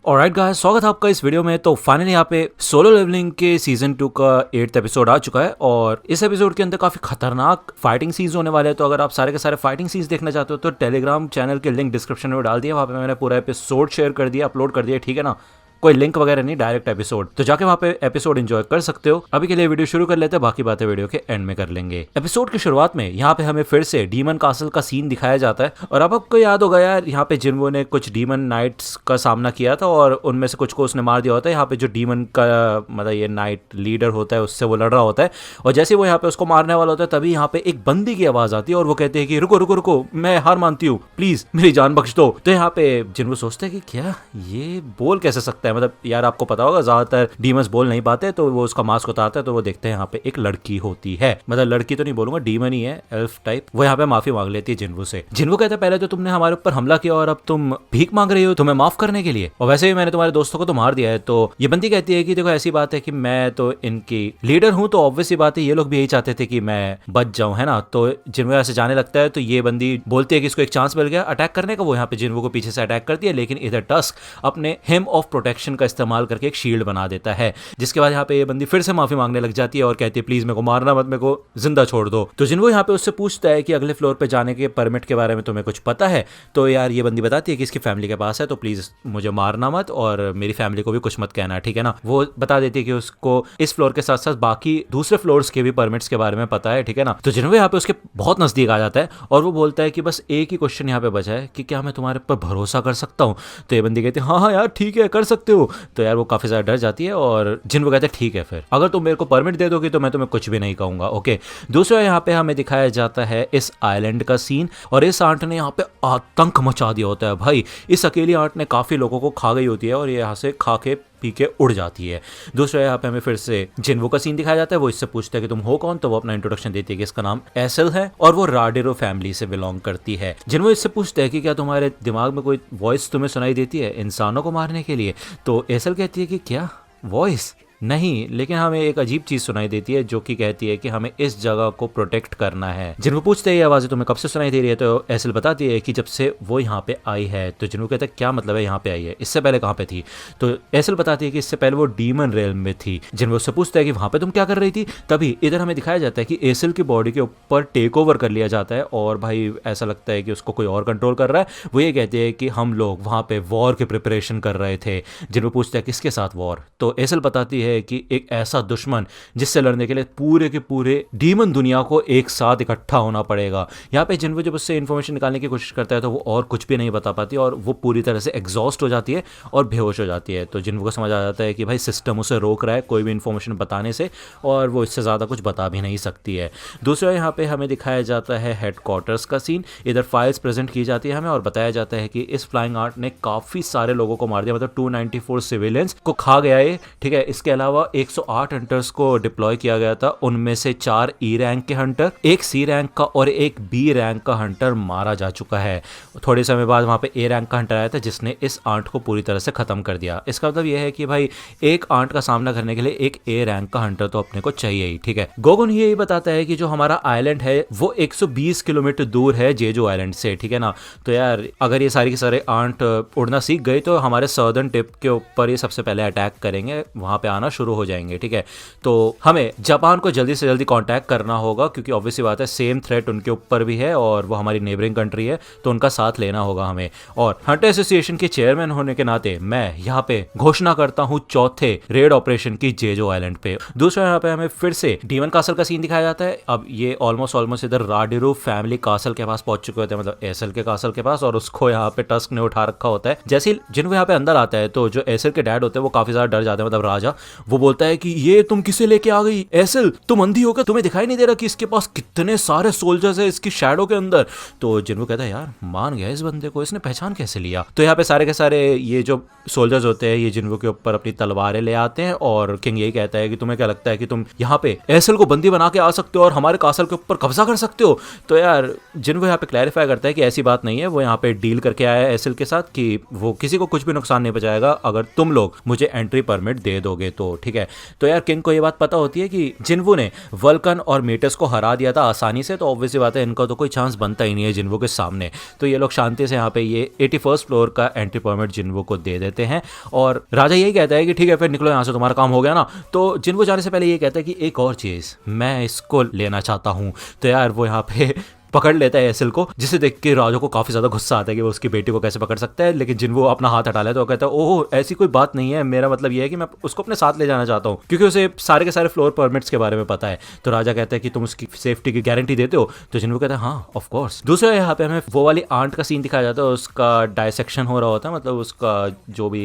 Alright guys, स्वागत है आपका इस वीडियो में। तो फाइनली यहाँ पे सोलो लेवलिंग के सीजन 2 का 8th एपिसोड आ चुका है और इस एपिसोड के अंदर काफी खतरनाक फाइटिंग सीन्स होने वाले हैं। तो अगर आप सारे के सारे फाइटिंग सीन्स देखना चाहते हो तो टेलीग्राम चैनल के लिंक डिस्क्रिप्शन में डाल दिया, वहाँ पे मैंने पूरा एपिसोड शेयर कर दिया, अपलोड कर दिया, ठीक है ना। कोई लिंक वगैरह नहीं, डायरेक्ट एपिसोड, तो जाके वहाँ पे एपिसोड एंजॉय कर सकते हो। अभी के लिए वीडियो शुरू कर लेते हैं, बाकी बातें वीडियो के एंड में कर लेंगे। एपिसोड की शुरुआत में यहाँ पे हमें फिर से डीमन कासल का सीन दिखाया जाता है और अब आपको याद होगा यार, यहाँ पे जिन्वो ने कुछ डीमन नाइट्स का सामना किया था और उनमें से कुछ को उसने मार दिया होता है। यहाँ पे जो डीमन का मतलब ये नाइट लीडर होता है उससे वो लड़ रहा होता है और जैसे वो यहाँ पे उसको मारने वाला होता है तभी यहाँ पे एक बंदी की आवाज आती है और वो कहते हैं कि रुको रुको रुको, मैं हार मानती हूँ, प्लीज मेरी जान बख्श दो। तो यहाँ पे जिन्वो सोचते हैं कि क्या ये बोल कैसे सकता है, मतलब यार आपको पता होगा ज्यादातर डीमंस बोल नहीं पाते, तो वो उसका मास्क उतारता है तो वो देखते हैं यहाँ पे एक लड़की होती है, मतलब लड़की तो नहीं बोलूंगा, डीमन ही है, एल्फ टाइप। वो यहाँ पे माफी मांग लेती है जिन्वो से। जिन्वो कहता है पहले तो तुमने हमारे ऊपर हमला किया और अब तुम भीख मांग रही हो तुम्हें माफ करने के लिए, और वैसे भी मैंने तुम्हारे दोस्तों को तो मार दिया है। तो ये बंदी कहती है कि देखो ऐसी बात है कि मैं तो इनकी लीडर हूँ, तो ऑब्वियस सी बात है ये लोग भी यही चाहते थे कि मैं बच जाऊं, है ना। तो जिन्वो ऐसे जाने लगता है तो ये बंदी बोलती है कि इसको एक चांस मिल गया अटैक करने का। वो यहाँ पे जिन्वो को पीछे से अटैक करती है, लेकिन इधर टस्क अपने हिम ऑफ प्रोटेक्शन का इस्तेमाल करके एक शील्ड बना देता है, जिसके बाद यहाँ पे ये बंदी फिर से माफी मांगने लग जाती है और कहती है प्लीज मेरे को मारना मत, मेरे को जिंदा छोड़ दो। तो जिन्वो यहाँ पे उससे पूछता है कि अगले फ्लोर पे जाने के परमिट के बारे में तुम्हें कुछ पता है। तो यार ये बंदी बताती है कि इसकी फैमिली के पास है, तो प्लीज मुझे मारना मत और मेरी फैमिली को भी कुछ मत कहना, ठीक है ना। वो बता देती है कि उसको इस फ्लोर के साथ साथ बाकी दूसरे फ्लोर्स के भी परमिट्स के बारे में पता है, ठीक है ना। तो जिन्वो यहाँ पे उसके बहुत नजदीक आ जाता है और वो बोलता है कि बस एक ही क्वेश्चन यहाँ पे बचा है कि क्या मैं तुम्हारे पर भरोसा कर सकता हूँ। तो ये बंदी कहती है हाँ हाँ यार ठीक है कर सकते हो। तो यार वो काफी ज्यादा डर जाती है और जिन्वो कहते हैं ठीक है फिर अगर तुम मेरे को परमिट दे दोगे तो मैं तुम्हें कुछ भी नहीं कहूंगा, ओके। दूसरा यहाँ पे हमें दिखाया जाता है इस आइलैंड का सीन और इस आंट ने यहाँ पे आतंक मचा दिया होता है भाई। इस अकेली आंट ने काफी लोगों को खा गई होती है और ये यहाँ से खा के पी के उड़ जाती है। दूसरा यहाँ पे हमें फिर से जिन्वो का सीन दिखाया जाता है। वो इससे पूछता है कि तुम हो कौन, तो वो अपना इंट्रोडक्शन देती है कि इसका नाम एसेल है और वो राडेरो फैमिली से बिलोंग करती है। जिन्वो इससे पूछता है कि क्या तुम्हारे दिमाग में कोई वॉइस तुम्हें सुनाई देती है इंसानों को मारने के लिए। तो एसेल कहती है कि क्या वॉइस नहीं, लेकिन हमें एक अजीब चीज सुनाई देती है जो कि कहती है कि हमें इस जगह को प्रोटेक्ट करना है। जिन्वो पूछते हैं ये आवाजें तुम्हें कब से सुनाई दे रही है। तो एसेल बताती है कि जब से वो यहाँ पे आई है। तो जिन्वो कहता है क्या मतलब है यहाँ पे आई है, इससे पहले कहाँ पे थी। तो एसेल बताती है कि इससे पहले वो डीमन रेल्म में थी। जिन्वो उससे पूछता है कि वहां पे तुम क्या कर रही थी। तभी इधर हमें दिखाया जाता है कि एसेल की बॉडी के ऊपर टेक ओवर कर लिया जाता है और भाई ऐसा लगता है कि उसको कोई और कंट्रोल कर रहा है। वो ये कहते हैं कि हम लोग वहां पे वॉर की प्रिपरेशन कर रहे थे। जिन्वो पूछता है किसके साथ वॉर। तो एसेल बताती है कि एक ऐसा दुश्मन जिससे लड़ने के लिए पूरे के पूरे डीमन दुनिया को एक साथ इकट्ठा होना पड़ेगा। यहाँ पे जिन्वो जब उससे इन्फॉर्मेशन निकालने की कोशिश करता है तो वो और कुछ भी नहीं बता पाती और वो पूरी तरह से एग्जॉस्ट हो जाती है और बेहोश हो जाती है। तो जिन्वो को समझ आ जाता है कि भाई सिस्टम उसे रोक रहा है कोई भी इन्फॉर्मेशन बताने से और वो इससे ज़्यादा कुछ बता भी नहीं सकती है। दूसरा यहाँ पे हमें दिखाया जाता है हेडक्वार्टर्स का सीन। इधर फाइल्स प्रेजेंट की जाती है हमें और बताया जाता है कि इस फ्लाइंग आर्ट ने काफ़ी सारे लोगों को मार दिया, मतलब 294 सिविलियंस को खा गया है, ठीक है। इसके अलावा 108 हंटर्स को डिप्लॉय किया गया था, उनमें से 4 ई रैंक के हंटर, एक सी रैंक का और एक बी रैंक का हंटर मारा जा चुका है। थोड़े समय बाद वहां पे ए रैंक का हंटर आया था जिसने इस आंट को पूरी तरह से खत्म कर दिया। इसका मतलब यह है कि भाई एक आंट का सामना करने के लिए एक ए रैंक का हंटर तो अपने को चाहिए ही, ठीक है। गोगुन यही बताता है कि जो हमारा आइलैंड है वो 120 किलोमीटर दूर है जेजू आइलैंड से, ठीक है ना। तो यार अगर ये सारी के सारे आंट उड़ना सीख गए तो हमारे सदर्न टिप के ऊपर ये सबसे पहले अटैक करेंगे, वहां पे आना शुरू हो जाएंगे, ठीक है। तो हमें जापान को जल्दी से जल्दी कांटेक्ट करना होगा क्योंकि ऑब्वियसली बात है सेम थ्रेट उनके ऊपर भी है और वो हमारी नेबरिंग कंट्री है, तो उनका साथ लेना होगा हमें। और हंटर एसोसिएशन के चेयरमैन होने के नाते मैं यहाँ पे घोषणा करता हूँ चौथे रेड ऑपरेशन की जेजो आइलैंड पे। दूसरा यहाँ पे हमें फिर से डीमन कासल का सीन दिखाया जाता है। अब ये ऑलमोस्ट इधर राडेरो फैमिली कासल के पास पहुंच चुके होते हैं, मतलब एसेल के कासल के पास, और उसको यहाँ पे टस्क ने उठा रखा होता है। जैसे जिन्वो यहाँ पे अंदर आता है तो जो एसेल के डैड होते हैं वो काफी ज्यादा डर जाते हैं, मतलब राजा। वो बोलता है कि ये तुम किसे लेके आ गई एसेल, तुम अंधी हो क्या, तुम्हें दिखाई नहीं दे रहा कि इसके पास कितने सारे सोल्जर्स है इसकी शैडो के अंदर। तो जिन्वो कहता है यार मान गया इस बंदे को, इसने पहचान कैसे लिया। तो यहाँ पे सारे के सारे ये जो सोल्जर्स होते हैं ये जिन्वो के ऊपर अपनी तलवारें ले आते हैं और किंग यही कहता है कि तुम्हें क्या लगता है कि तुम यहाँ पे एसेल को बंदी बना के आ सकते हो और हमारे कासल के ऊपर कब्जा कर सकते हो। तो यार जिन्वो यहाँ पे क्लैरिफाई करता है कि ऐसी बात नहीं है, वो यहाँ पे डील करके आया है एसेल के साथ कि वो किसी को कुछ भी नुकसान नहीं पहुंचाएगा अगर तुम लोग मुझे एंट्री परमिट दे दोगे। तो को, ठीक है। तो यार किंग को ये बात पता होती है कि जिन्वू ने वल्कन और मेटस को हरा दिया था आसानी से, तो ऑब्वियसली बात है इनका तो कोई चांस बनता ही नहीं है जिन्वू के सामने। तो ये लोग शांति से यहाँ पे ये 81st फ्लोर का एंट्री परमिट जिन्वू को दे देते हैं और राजा यही कहता है कि ठीक है फिर निकलो यहाँ से, तुम्हारा काम हो गया ना। तो जिन्वू जाने से पहले ये कहता है कि एक और चीज़ मैं इसको लेना चाहता हूँ। तो यार वो यहाँ पे पकड़ लेता है एसिल को, जिसे देख के राजा को काफी ज्यादा गुस्सा आता है कि वो उसकी बेटी को कैसे पकड़ सकता है। लेकिन जिन वो अपना हाथ हटा लेता है तो कहता है ओह ऐसी कोई बात नहीं है, मेरा मतलब ये है कि मैं उसको अपने साथ ले जाना चाहता हूँ, क्योंकि उसे सारे के सारे फ्लोर परमिट्स के बारे में पता है। तो राजा कहता है कि तुम उसकी सेफ्टी की गारंटी देते हो। तो जिन्वू कहता है हाँ ऑफ कोर्स। दूसरा यहाँ पे हमें वो वाली आंट का सीन दिखाया जाता है, उसका डायसेक्शन हो रहा होता है, मतलब उसका जो भी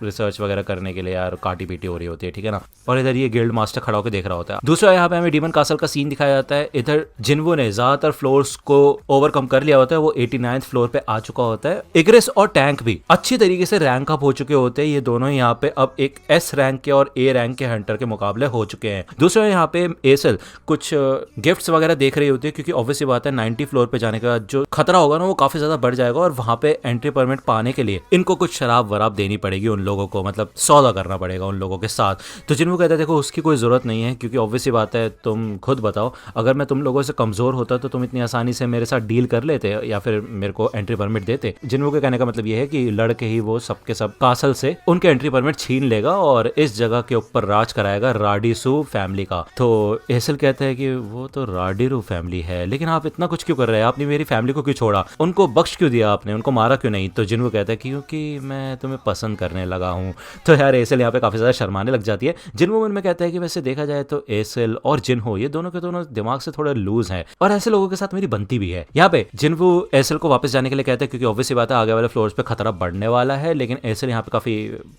रिसर्च वगैरह करने के लिए यार काटी पीटी हो रही होती है, ठीक है ना। और इधर ये गिल्ड मास्टर खड़ा होकर देख रहा होता है। दूसरा यहाँ पे हमें डीमन कासल का सीन दिखाया जाता है। इधर जिन्वू ने ज्यादातर फ्लोर्स को ओवरकम कर लिया होता है, वो 89th फ्लोर पे आ चुका होता है। इग्रिस और टैंक भी अच्छी तरीके से रैंक अप हो चुके होते हैं। ये दोनों यहाँ पे अब एक एस रैंक के और ए रैंक के हंटर के मुकाबले हो चुके हैं। दूसरा यहाँ पे एसल कुछ गिफ्ट्स वगैरह देख रही होती है, क्योंकि ऑब्वियसली बात है 90 फ्लोर पे जाने का जो खतरा होगा ना वो काफी ज्यादा बढ़ जाएगा और वहां पे एंट्री परमिट पाने के लिए इनको कुछ शराब वराब देनी पड़ेगी उन लोगों को, मतलब सौदा करना पड़ेगा उन लोगों के साथ। तो जिन्वू कहते हैं देखो उसकी कोई जरूरत नहीं है, क्योंकि ऑब्वियसली बात है तुम खुद बताओ, अगर मैं तुम लोगों से कमजोर होता तो तुम इतनी आसानी से मेरे साथ डील कर लेते या फिर मेरे को एंट्री परमिट देते। जिन्वू के कहने का मतलब ये है कि लड़के ही वो सबके सब कासल से उनके एंट्री परमिट छीन लेगा और इस जगह के ऊपर राज कराएगा राडीसू फैमिली का। तो एसल कहता है कि वो तो राडीरू फैमिली है, लेकिन आप इतना कुछ क्यों कर रहे हैं, आपने मेरी फैमिली को क्यों छोड़ा, उनको बख्श क्यों दिया आपने, उनको मारा क्यों नहीं। तो जिन्वू कहता है क्योंकि मैं तुम्हें पसंद करने लगा हूँ। तो यार एसल यहाँ पे काफी ज्यादा शर्माने लग जाती है। जिन्वू मन में कहता है कि वैसे देखा जाए तो एसल और जिन्हो ये दोनों के दोनों दिमाग से थोड़ा लूज है और ऐसे लोगों के साथ मेरी बनती भी है। यहाँ पे जिन्वू एसल को वापस जाने के लिए कहते हैं, क्योंकि ऑब्वियसली बात है आगे वाले फ्लोर्स पे खतरा बढ़ने वाला है। लेकिन एसल यहाँ पे काफी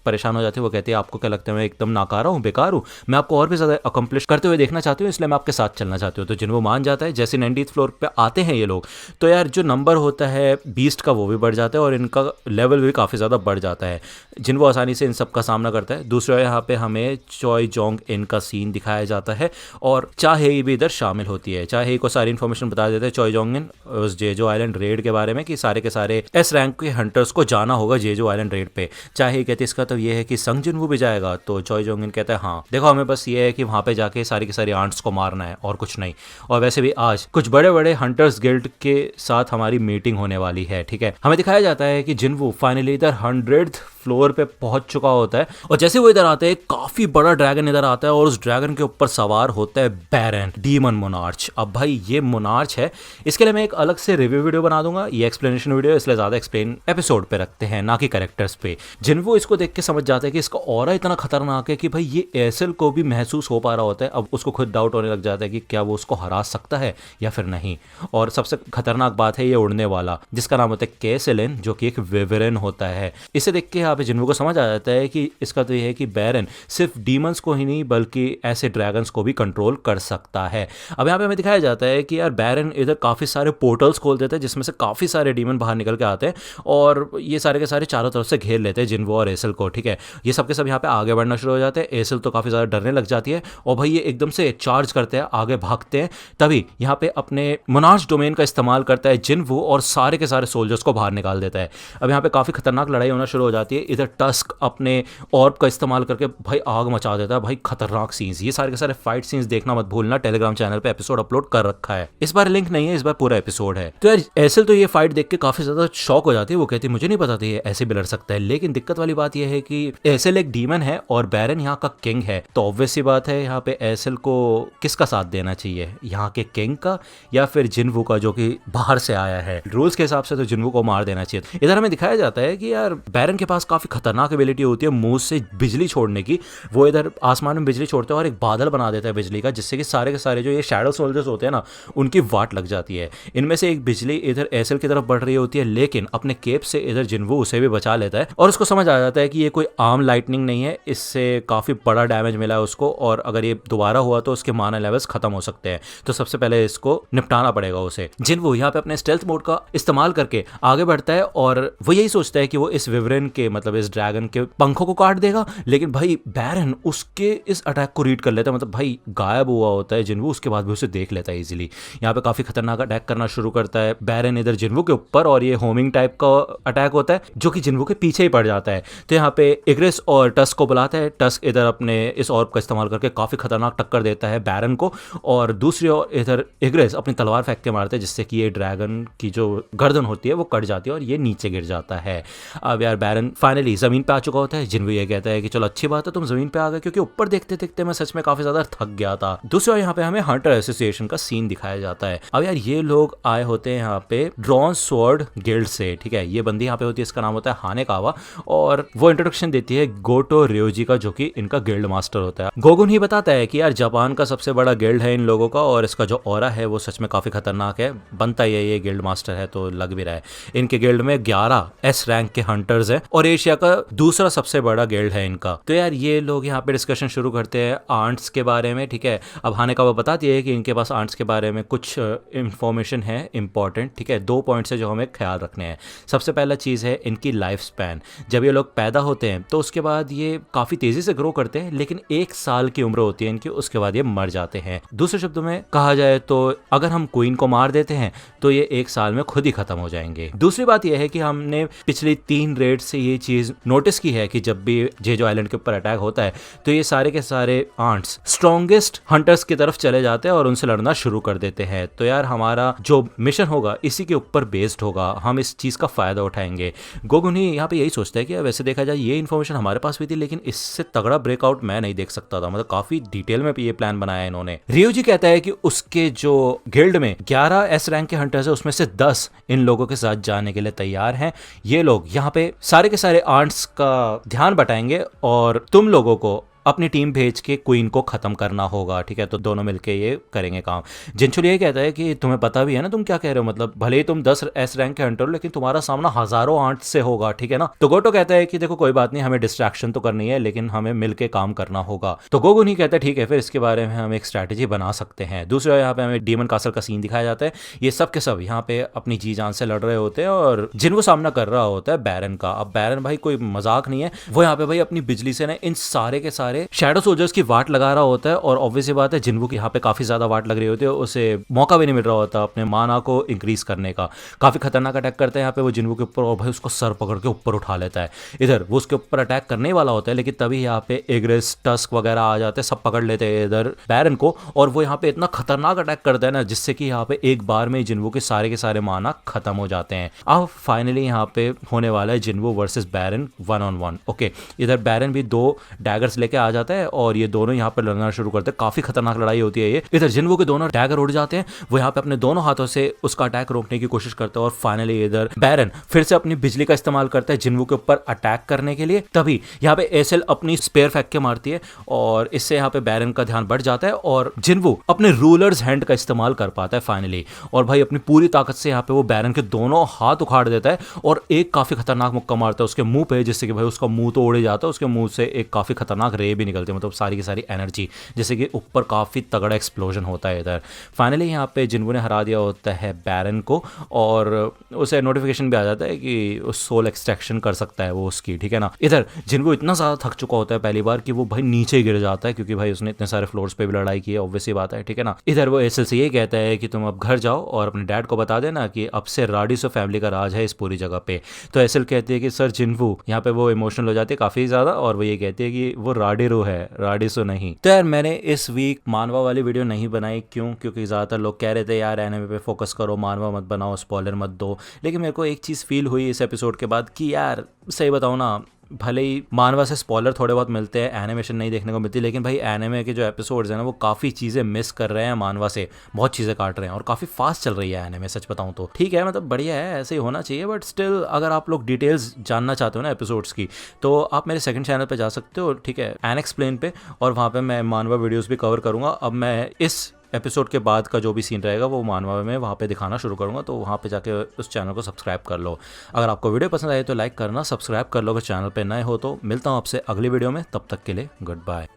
परेशान हो जाती है। वो कहती है आपको क्या लगता है मैं एकदम नाकारा हूँ, बेकार हूँ, मैं आपको और भी ज्यादा अकम्प्लिश करते हुए देखना चाहती हूँ, इसलिए मैं आपके साथ चलना चाहती हूँ। तो जिन्वू मान जाता है। जैसे 90th फ्लोर पे आते हैं ये लोग, तो यार जो नंबर होता है बीस्ट का वो भी बढ़ जाता है और इनका लेवल भी काफी ज्यादा बढ़ जाता है। जिन्वू आसानी से इन सब का सामना करता है। दूसरा यहाँ पे हमें चॉय जोंग इन का सीन दिखाया जाता है और चाहे भी इधर शामिल होती है। चाहे को सारी इन्फॉर्मेशन बता देते हैं चॉय जोंग इन उस जेजो आइलैंड रेड के बारे में कि सारे के सारे एस रैंक के हंटर्स को जाना होगा जेजो आइलैंड रेड पे। चाहे कहते इसका तो ये है कि संग जिन्वू भी जाएगा। तो चॉय जोंग इन कहता है हाँ देखो हमें बस ये है कि वहां पे जाके सारी की सारी आंट्स को मारना है और कुछ नहीं। और वैसे भी आज कुछ बड़े बड़े हंटर्स गिल्ड के साथ हमारी मीटिंग होने वाली है, ठीक है। हमें दिखाया जाता है कि जिन्वू फाइनली इधर 100th फ्लोर पे पहुंच चुका होता है और जैसे वो इधर आते हैं काफी बड़ा ड्रैगन इधर आता है और उस ड्रैगन के ऊपर सवार होता है बैरन डीमन मोनार्च। अब भाई ये मोनार्च है, इसके लिए मैं एक अलग से रिव्यू वीडियो बना दूंगा, ये एक्सप्लेनेशन वीडियो, इसलिए ज्यादा एक्सप्लेन एपिसोड पे रखते हैं ना कि कैरेक्टर्स पे। जिन्वू इसको देख के समझ जाता है कि इसका ऑरा इतना खतरनाक है कि भाई ये एसल को भी महसूस हो पा रहा होता है। अब उसको खुद डाउट होने लग जाता है कि क्या वो उसको हरा सकता है या फिर नहीं। और सबसे खतरनाक बात है ये उड़ने वाला, जिसका नाम होता है केसेलिन, जो कि एक विवरन होता है। इसे देख के यहाँ पे जिन्वू को समझ आ जाता है कि इसका तो ये है कि बैरन सिर्फ डीमंस को ही नहीं बल्कि ऐसे ड्रैगन्स को भी कंट्रोल कर सकता है। अब यहाँ पे हमें दिखाया जाता है कि यार बैरन इधर काफी सारे पोर्टल्स खोल देते हैं जिसमें से काफी सारे डीमन बाहर निकल के आते हैं और ये सारे के सारे चारों तरफ से घेर लेते हैं जिन्वू और एसल को, ठीक है। ये सबके सब यहाँ पे आगे बढ़ना शुरू हो जाते हैं। एसल तो काफी ज्यादा डरने लग जाती है और भाई ये एकदम से चार्ज करते हैं, आगे भागते हैं। तभी यहाँ पे अपने मोनार्च डोमेन का इस्तेमाल करता है जिन्वू और सारे के सारे सोल्जर्स को बाहर निकाल देता है। अब यहाँ पे काफी खतरनाक लड़ाई होना शुरू हो जाती है। इधर टस्क अपने ऑर्ब का इस्तेमाल करके भाई आग मचा देता है। भाई खतरनाक सीन्स, ये सारे के सारे फाइट सीन्स देखना मत भूलना, टेलीग्राम चैनल पे एपिसोड अपलोड कर रखा है। इस बार लिंक नहीं है, इस बार पूरा एपिसोड है। तो यार एसल तो ये फाइट देख के काफी ज्यादा शॉक हो जाती है। वो कहती है मुझे नहीं पता था ये ऐसे भी लड़ सकता है। लेकिन दिक्कत वाली बात यह है कि एसल एक डीमन है और बैरन यहाँ का किंग है। तो ऑब्वियस सी बात है यहाँ पे एसल को किसका साथ देना चाहिए, यहाँ के किंग का या फिर जिन्वू का जो कि बाहर से आया है। रूल्स के हिसाब से तो जिन्वू को मार देना चाहिए। इधर हमें दिखाया जाता है कि यार बैरन के पास काफी खतरनाक एबिलिटी होती है मुंह से बिजली छोड़ने की। वो इधर आसमान में बिजली छोड़ते हैं और एक बादल बना देता है बिजली का, जिससे कि सारे के सारे जो ये शैडो सोल्जर्स होते हैं ना उनकी वाट लग जाती है। इनमें से एक बिजली इधर एसल की तरफ बढ़ रही होती है, लेकिन अपने केप से इधर जिन्वू उसे भी बचा लेता है और उसको समझ आ जाता है कि ये कोई आम लाइटनिंग नहीं है, इससे काफी बड़ा डैमेज मिला है उसको और अगर ये दोबारा हुआ तो उसके माना लेवल्स खत्म हो सकते हैं। तो सबसे पहले इसको निपटाना पड़ेगा उसे। जिन्वू यहाँ पे अपने स्टेल्थ मोड का इस्तेमाल करके आगे बढ़ता है और वो यही सोचता है कि वो इस विवरन के मतलब इस ड्रैगन के पंखों को काट देगा। लेकिन भाई बैरन उसके इस अटैक को रीड कर लेता है, मतलब भाई गायब हुआ होता है जिन्वू, उसके बाद भी उसे देख लेता है इजीली। यहाँ पे काफी खतरनाक अटैक करना शुरू करता है बैरन इधर जिन्वू के ऊपर, और ये होमिंग टाइप का अटैक होता है जो कि जिन्वू के पीछे ही पड़ जाता है। तो यहाँ पे इग्रेस और टस्क को बुलाता है। टस्क इधर अपने इस ऑर्ब का इस्तेमाल करके काफी खतरनाक टक्कर देता है बैरन को, और दूसरी ओर इधर इग्रेस अपनी तलवार फेंक के मारते हैं जिससे कि ये ड्रैगन की जो गर्दन होती है वो कट जाती है और ये नीचे गिर जाता है। अब यार बैरन फाइनली जमीन पे आ चुका होता है। जिन्वू ये कहता है कि चलो अच्छी बात है तुम जमीन पे आ गए, क्योंकि ऊपर देखते देखते मैं सच में काफी ज्यादा थक गया था। दूसरी ओर यहाँ पे हमें हंटर एसोसिएशन का सीन दिखाया जाता है। अब यार ये लोग आए होते हैं यहाँ पे ड्रॉन स्वॉर्ड गिल्ड से, ठीक है। ये बंदी यहाँ पे होती है, इसका नाम होता है हानेकावा, और वो इंट्रोडक्शन देती है गोटो रियोजी का, जो कि इनका गिल्ड मास्टर होता है। गोगुन ही बताता है कि यार जापान का सबसे बड़ा गिल्ड है इन लोगों का, और इसका जो ऑरा है वो सच में काफी खतरनाक है। बनता ही है ये गिल्ड मास्टर है, तो लग भी रहा है। इनके गिल्ड में 11 एस रैंक के हंटर्स हैं और एशिया का दूसरा सबसे बड़ा गिल्ड है इनका। तो यार ये लोग यहाँ पे डिस्कशन शुरू करते हैं आंट्स के बारे में, ठीक है। अब हानेकावा बताती है कि इनके पास आंट्स के बारे में कुछ इंफॉर्मेशन है इंपॉर्टेंट, ठीक है। 2 पॉइंट्स है जो हमें ख्याल रखने हैं। सबसे पहला चीज़ है इनकी लाइफ स्पैन। जब ये लोग पैदा होते हैं तो उसके बाद ये काफ़ी तेज़ी से ग्रो करते हैं, लेकिन 1 साल की उम्र होती है इनकी, उसके बाद ये मर जाते हैं। दूसरे शब्दों में कहा जाए तो अगर हम क्वीन को मार देते हैं तो ये 1 साल में खुद ही खत्म हो जाएंगे। दूसरी बात यह है कि हमने पिछली 3 रेड से ये चीज़ नोटिस की है कि जब भी जेजो आइलैंड के ऊपर अटैक होता है तो ये सारे के सारे आंट्स स्ट्रॉन्गेस्ट हंटर्स की तरफ चले जाते हैं और उनसे लड़ना शुरू कर देते हैं। तो यार हमारा जो मिशन होगा इसी के ऊपर बेस्ड होगा, हम इस चीज़ का फायदा उठाएंगे। गोगुनी यहाँ पे यही सोचता है कि वैसे देखा जाए ये इन्फॉर्मेशन हमारे पास भी थी, लेकिन इससे तगड़ा ब्रेकआउट मैं नहीं देख सकता था। मतलब काफी डिटेल में ये प्लान बनाया इन्होंने। रियोजी कहता है कि उसके जो गिल्ड में 11 एस रैंक के हंटर्स है उसमें से 10 इन लोगों के साथ जाने के लिए तैयार हैं। ये लोग यहाँ पे सारे के सारे आंट्स का ध्यान बटाएंगे और तुम लोगों को अपनी टीम भेज के क्वीन को खत्म करना होगा, ठीक है। तो दोनों मिलके ये करेंगे काम। जिनचुल ये कहता है कि तुम्हें पता भी है ना तुम क्या कह रहे हो, मतलब भले ही तुम 10 एस रैंक के हंटर हो लेकिन तुम्हारा सामना हजारों आंट से होगा, ठीक है ना। तो गोटो कहता है कि देखो कोई बात नहीं, हमें डिस्ट्रैक्शन तो करनी है लेकिन हमें मिलके काम करना होगा। तो गोगुन ही कहता है ठीक है, फिर इसके बारे में हम एक स्ट्रैटेजी बना सकते हैं। दूसरा यहाँ पे हमें डीमन कासल का सीन दिखाया जाता है। ये सब के सब यहाँ पे अपनी जी जान से लड़ रहे होते हैं और जिनको सामना कर रहा होता है बैरन का। अब बैरन भाई कोई मजाक नहीं है, वो यहाँ पे भाई अपनी बिजली से ना इन सारे के सारे शैडो सोल्जर्स की वाट लगा रहा होता है। और ऑब्वियसली बात है जिन्वू की यहाँ पे काफी ज्यादा वाट लग रही होती है, उसे मौका भी नहीं मिल रहा होता अपने माना को इंक्रीज करने का। काफी खतरनाक अटैक करते हैं यहाँ पे वो जिन्वू के ऊपर, और भाई उसको सर पकड़ के ऊपर उठा लेता है। इधर वो उसके ऊपर अटैक करने वाला होता है, लेकिन तभी यहाँ पे इग्रेस टस्क वगैरह आ जाते हैं, सब पकड़ लेते हैं इधर बैरन को, और वो यहाँ पे इतना खतरनाक अटैक करता है ना जिससे कि यहाँ पे एक बार में जिन्वू के सारे माना खत्म हो जाते हैं। अब फाइनली यहाँ पे होने वाला है जिन्वू वर्सेस बैरन 1-on-1। ओके, इधर बैरन भी 2 डैगर्स लेके आ जाता है और ये दोनों यहाँ पर लड़ना शुरू करते हैं। काफी खतरनाक लड़ाई होती है ये। इधर जिन्वू के दोनों डैगर उड़ जाते हैं, वो यहाँ पे अपने दोनों हाथों से उसका अटैक रोकने की कोशिश करते हैं, और फाइनली इधर बैरन फिर से अपनी बिजली का इस्तेमाल करता है जिन्वू के ऊपर अटैक करने के लिए। तभी यहाँ पे एसेल अपनी स्पेयर फेंक के मारती है और इससे यहाँ पे बैरन का ध्यान बढ़ जाता है और जिन्वू अपने रूलर्स हैंड का इस्तेमाल कर पाता है फाइनली, और भाई अपनी पूरी ताकत से यहाँ पे वो बैरन के दोनों हाथ उखाड़ देता है और एक काफी खतरनाक मुक्का मारता है उसके मुंह पे, जिससे कि भाई उसका मुंह तो उड़ जाता है, उसके मुंह से एक काफी खतरनाक रे भी निकलती है, मतलब सारी की सारी एनर्जी, जैसे कि ऊपर काफी तगड़ा एक्सप्लोजन होता है इधर। फाइनली यहाँ पे जिन्वू ने हरा दिया होता है बैरन को और उसे नोटिफिकेशन भी आ जाता है कि उस सोल एक्सट्रैक्शन कर सकता है वो उसकी, ठीक है ना। इधर जिन्वू इतना ज्यादा थक चुका होता है पहली बार कि वो भाई नीचे गिर जाता है, क्योंकि भाई उसने इतने सारे फ्लोर्स पे भी लड़ाई की है, ऑब्वियसली बात है, ठीक है ना। इधर वो एसेल से ये कहता है कि तुम अब घर जाओ और अपने डैड को बता देना कि अब से राडिसो फैमिली का राज है इस पूरी जगह पे। तो एसेल कहती है कि सर जिन्वू, यहाँ पे वो इमोशनल हो जाती है काफी ज्यादा और वो ये कहती है कि वो राडिरो है, राडिसो नहीं। तो यार मैंने इस वीक मानवा वाली वीडियो नहीं बनाई, क्यों? क्योंकि ज़्यादातर लोग कह रहे थे यार एनिमे पे फोकस करो, मानवा मत बनाओ, स्पॉइलर मत दो। लेकिन मेरे को एक चीज़ फील हुई इस एपिसोड के बाद कि यार सही बताऊँ ना, भले ही मानवा से स्पॉइलर थोड़े बहुत मिलते हैं, एनिमेशन नहीं देखने को मिलती, लेकिन भाई एनिमे के जो एपिसोड्स हैं ना वो काफ़ी चीज़ें मिस कर रहे हैं, मानवा से बहुत चीज़ें काट रहे हैं और काफ़ी फास्ट चल रही है एनिमे, सच बताऊं तो। ठीक है, मतलब बढ़िया है, ऐसे ही होना चाहिए, बट स्टिल अगर आप लोग डिटेल्स जानना चाहते हो ना एपिसोड्स की, तो आप मेरे सेकंड चैनल पर जा सकते हो, ठीक है, एनएक्सप्लेन पे, और वहाँ पर मैं मानवा वीडियोज़ भी कवर करूँगा। अब मैं इस एपिसोड के बाद का जो भी सीन रहेगा वो मानवा में वहाँ पे दिखाना शुरू करूँगा, तो वहाँ पे जाके उस चैनल को सब्सक्राइब कर लो। अगर आपको वीडियो पसंद आए तो लाइक करना, सब्सक्राइब कर लो अगर चैनल पे नए हो तो। मिलता हूँ आपसे अगली वीडियो में, तब तक के लिए गुड बाय।